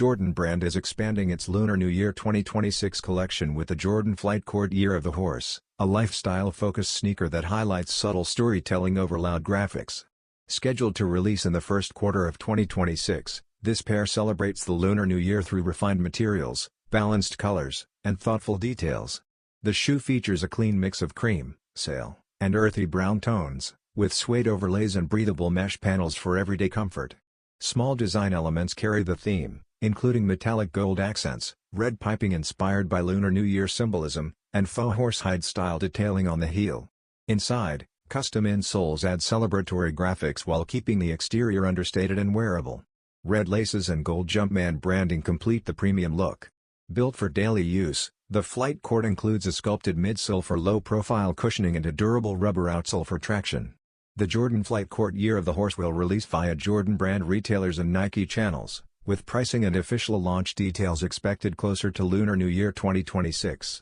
Jordan brand is expanding its Lunar New Year 2026 collection with the Jordan Flight Court Year of the Horse, a lifestyle-focused sneaker that highlights subtle storytelling over loud graphics. Scheduled to release in the first quarter of 2026, this pair celebrates the Lunar New Year through refined materials, balanced colors, and thoughtful details. The shoe features a clean mix of cream, sail, and earthy brown tones, with suede overlays and breathable mesh panels for everyday comfort. Small design elements carry the theme, including metallic gold accents, red piping inspired by Lunar New Year symbolism, and faux horsehide-style detailing on the heel. Inside, custom insoles add celebratory graphics while keeping the exterior understated and wearable. Red laces and gold Jumpman branding complete the premium look. Built for daily use, the Flight Court includes a sculpted midsole for low-profile cushioning and a durable rubber outsole for traction. The Jordan Flight Court Year of the Horse will release via Jordan brand retailers and Nike channels, with pricing and official launch details expected closer to Lunar New Year 2026.